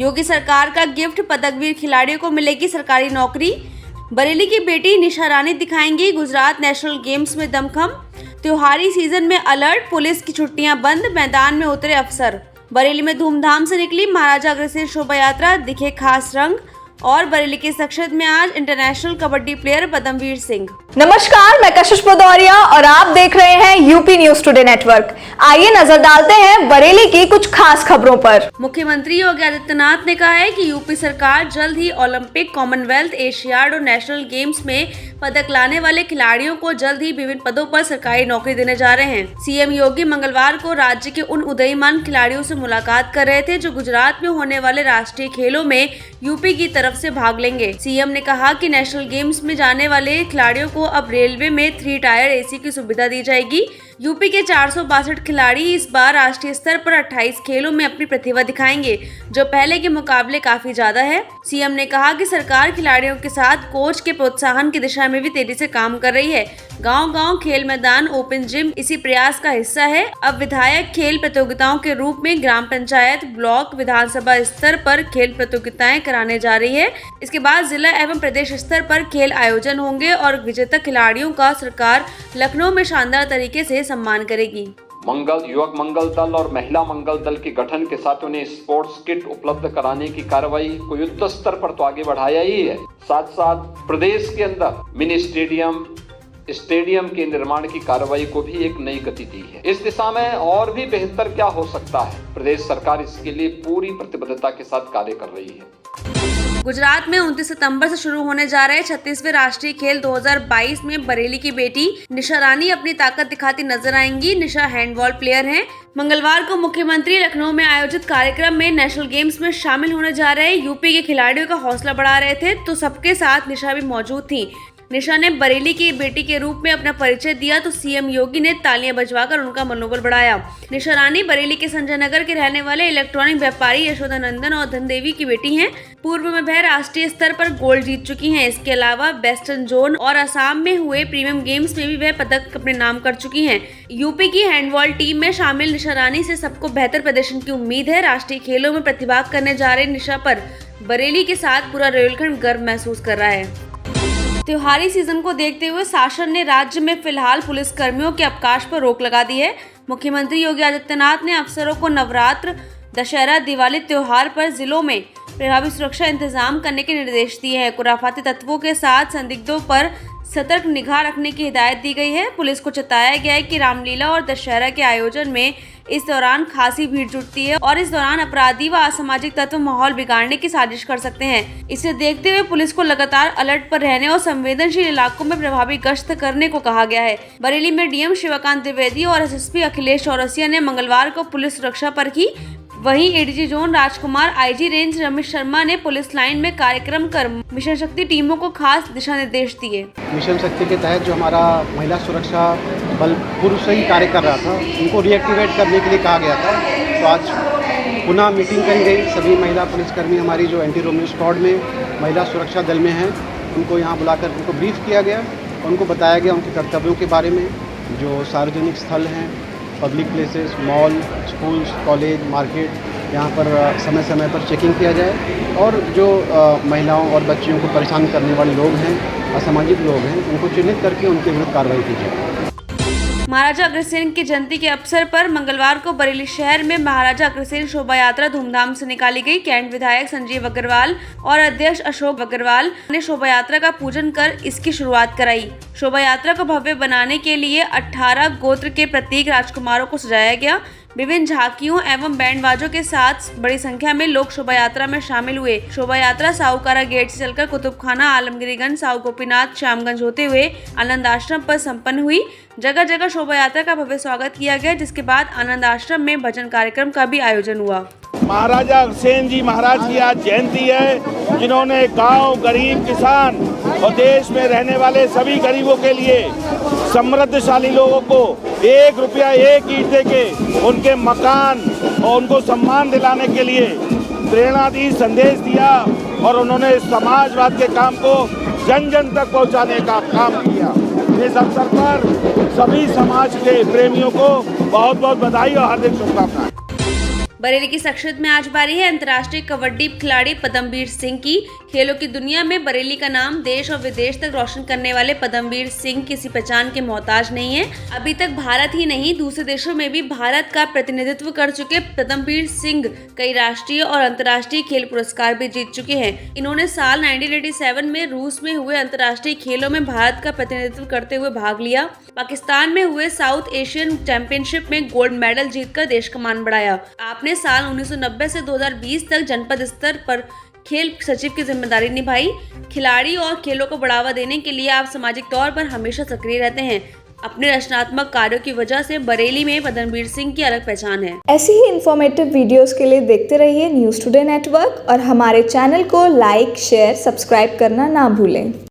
योगी सरकार का गिफ्ट, पदकवीर खिलाड़ियों को मिलेगी सरकारी नौकरी। बरेली की बेटी निशा रानी दिखाएंगी गुजरात नेशनल गेम्स में दमखम। त्योहारी सीजन में अलर्ट, पुलिस की छुट्टियां बंद, मैदान में उतरे अफसर। बरेली में धूमधाम से निकली महाराजा अग्रसेन शोभा यात्रा, दिखे खास रंग। और बरेली के सक्षत में आज इंटरनेशनल कबड्डी प्लेयर पदमवीर सिंह। नमस्कार, मैं कशिश भदौरिया और आप देख रहे हैं यूपी न्यूज टुडे नेटवर्क। आइए नजर डालते हैं बरेली की कुछ खास खबरों पर। मुख्यमंत्री योगी आदित्यनाथ ने कहा है कि यूपी सरकार जल्द ही ओलंपिक, कॉमनवेल्थ, एशियाड और नेशनल गेम्स में पदक लाने वाले खिलाड़ियों को जल्द ही विभिन्न पदों पर सरकारी नौकरी देने जा रहे हैं। सीएम योगी मंगलवार को राज्य के उन उदयमान खिलाड़ियों से मुलाकात कर रहे थे जो गुजरात में होने वाले राष्ट्रीय खेलों में यूपी की तरफ से भाग लेंगे। सीएम ने कहा कि नेशनल गेम्स में जाने वाले खिलाड़ियों को अब रेलवे में 3 टायर एसी की सुविधा दी जाएगी। यूपी के 462 खिलाड़ी इस बार राष्ट्रीय स्तर पर 28 खेलों में अपनी प्रतिभा दिखाएंगे, जो पहले के मुकाबले काफी ज्यादा है। सीएम ने कहा कि सरकार खिलाड़ियों के साथ कोच के प्रोत्साहन की दिशा में भी तेजी से काम कर रही है। गांव-गांव खेल मैदान, ओपन जिम इसी प्रयास का हिस्सा है। अब विधायक खेल प्रतियोगिताओं के रूप में ग्राम पंचायत, ब्लॉक, विधानसभा स्तर पर खेल प्रतियोगिताएं कराने जा रही है। इसके बाद जिला एवं प्रदेश स्तर पर खेल आयोजन होंगे और विजेता खिलाड़ियों का सरकार लखनऊ में शानदार तरीके से सम्मान करेगी। युवक मंगल दल और महिला मंगल दल के गठन के साथ उन्हें स्पोर्ट्स किट उपलब्ध कराने की कार्रवाई को युद्ध स्तर पर तो आगे बढ़ाया ही है, साथ साथ प्रदेश के अंदर मिनी स्टेडियम के निर्माण की कार्रवाई को भी एक नई गति दी है। इस दिशा में और भी बेहतर क्या हो सकता है, प्रदेश सरकार इसके लिए पूरी प्रतिबद्धता के साथ कार्य कर रही है। गुजरात में 29 सितंबर से शुरू होने जा रहे 36वें राष्ट्रीय खेल 2022 में बरेली की बेटी निशा रानी अपनी ताकत दिखाती नजर आएंगी। निशा हैंडबॉल प्लेयर हैं। मंगलवार को मुख्यमंत्री लखनऊ में आयोजित कार्यक्रम में नेशनल गेम्स में शामिल होने जा रहे यूपी के खिलाड़ियों का हौसला बढ़ा रहे थे, तो सबके साथ निशा भी मौजूद थी। निशा ने बरेली की बेटी के रूप में अपना परिचय दिया तो सीएम योगी ने तालियां बजवाकर उनका मनोबल बढ़ाया। निशा रानी बरेली के संजय नगर के रहने वाले इलेक्ट्रॉनिक व्यापारी यशोदानंदन और धनदेवी की बेटी हैं। पूर्व में वह राष्ट्रीय स्तर पर गोल्ड जीत चुकी हैं। इसके अलावा वेस्टर्न जोन और असम में हुए प्रीमियम गेम्स में भी वह पदक अपने नाम कर चुकी हैं। यूपी की हैंडबॉल टीम में शामिल निशा रानी से सबको बेहतर प्रदर्शन की उम्मीद है। राष्ट्रीय खेलों में प्रतिभाग करने जा रहे निशा पर बरेली के साथ पूरा रेलखंड गर्व महसूस कर रहा है। त्योहारी सीजन को देखते हुए शासन ने राज्य में फिलहाल पुलिस कर्मियों के अवकाश पर रोक लगा दी है। मुख्यमंत्री योगी आदित्यनाथ ने अफसरों को नवरात्र, दशहरा, दिवाली त्योहार पर जिलों में प्रभावी सुरक्षा इंतजाम करने के निर्देश दिए हैं। खुराफाती तत्वों के साथ संदिग्धों पर सतर्क निगाह रखने की हिदायत दी गई है। पुलिस को चेताया गया है कि रामलीला और दशहरा के आयोजन में इस दौरान खासी भीड़ जुटती है और इस दौरान अपराधी व असामाजिक तत्व माहौल बिगाड़ने की साजिश कर सकते हैं। इसे देखते हुए पुलिस को लगातार अलर्ट पर रहने और संवेदनशील इलाकों में प्रभावी गश्त करने को कहा गया है। बरेली में डीएम शिवकांत द्विवेदी और एसएसपी अखिलेश चौरसिया ने मंगलवार को पुलिस सुरक्षा पर की। वहीं एडीजी जोन राजकुमार, आईजी रेंज रमेश शर्मा ने पुलिस लाइन में कार्यक्रम कर मिशन शक्ति टीमों को खास दिशा निर्देश दिए। मिशन शक्ति के तहत जो हमारा महिला सुरक्षा बल पूर्व से ही कार्य कर रहा था, उनको रीएक्टिवेट करने के लिए कहा गया था। तो आज पुनः मीटिंग करी गई। सभी महिला पुलिसकर्मी हमारी जो एंटी रोमियो स्क्वाड में महिला सुरक्षा दल में हैं, उनको यहाँ बुलाकर उनको ब्रीफ किया गया। उनको बताया गया उनके कर्तव्यों के बारे में। जो सार्वजनिक स्थल हैं, public places, mall, schools, college, market, यहाँ पर समय समय पर चेकिंग किया जाए और जो महिलाओं और बच्चियों को परेशान करने वाले लोग हैं, असामाजिक लोग हैं, उनको चिन्हित करके उनके विरुद्ध कार्रवाई की जाए। महाराजा अग्रसेन की जयंती के अवसर पर मंगलवार को बरेली शहर में महाराजा अग्रसेन शोभा यात्रा धूमधाम से निकाली गई। कैंट विधायक संजीव अग्रवाल और अध्यक्ष अशोक अग्रवाल ने शोभा यात्रा का पूजन कर इसकी शुरुआत कराई। शोभा यात्रा को भव्य बनाने के लिए 18 गोत्र के प्रतीक राजकुमारों को सजाया गया। विभिन्न झांकियों एवं बैंड बाजों के साथ बड़ी संख्या में लोग शोभा यात्रा में शामिल हुए। शोभा यात्रा साहूकारा गेट से चलकर कुतुबखाना, आलमगिरीगंज, साहू गोपीनाथ, श्यामगंज होते हुए आनंद आश्रम पर संपन्न हुई। जगह जगह शोभा यात्रा का भव्य स्वागत किया गया, जिसके बाद आनंद आश्रम में भजन कार्यक्रम का भी आयोजन हुआ। महाराजा अग्रसेन जी महाराज की आज जयंती है, जिन्होंने गांव, गरीब, किसान और देश में रहने वाले सभी गरीबों के लिए, समृद्धशाली लोगों को 1 रुपया 1 ईंट देके उनके मकान और उनको सम्मान दिलाने के लिए प्रेरणा दी, संदेश दिया और उन्होंने समाजवाद के काम को जन जन तक पहुंचाने का काम किया। इस अवसर पर सभी समाज के प्रेमियों को बहुत बहुत बधाई और हार्दिक शुभकामनाएं। बरेली की शख्सियत में आज बारी है अंतर्राष्ट्रीय कबड्डी खिलाड़ी पदमवीर सिंह की। खेलों की दुनिया में बरेली का नाम देश और विदेश तक रोशन करने वाले पदमवीर सिंह किसी पहचान के मोहताज नहीं है। अभी तक भारत ही नहीं दूसरे देशों में भी भारत का प्रतिनिधित्व कर चुके पदमवीर सिंह कई राष्ट्रीय और अंतर्राष्ट्रीय खेल पुरस्कार भी जीत चुके हैं। इन्होंने साल 1987 में रूस में हुए अंतर्राष्ट्रीय खेलों में भारत का प्रतिनिधित्व करते हुए भाग लिया। पाकिस्तान में हुए साउथ एशियन चैंपियनशिप में गोल्ड मेडल जीतकर देश का मान बढ़ाया। आपने साल 1990 से 2020 तक जनपद स्तर पर खेल सचिव की जिम्मेदारी निभाई। खिलाड़ी और खेलों को बढ़ावा देने के लिए आप सामाजिक तौर पर हमेशा सक्रिय रहते हैं। अपने रचनात्मक कार्यों की वजह से बरेली में पदमवीर सिंह की अलग पहचान है। ऐसी ही इंफॉर्मेटिव वीडियोस के लिए देखते रहिए न्यूज़ टुडे नेटवर्क और हमारे चैनल को लाइक, शेयर, सब्सक्राइब करना ना भूलें।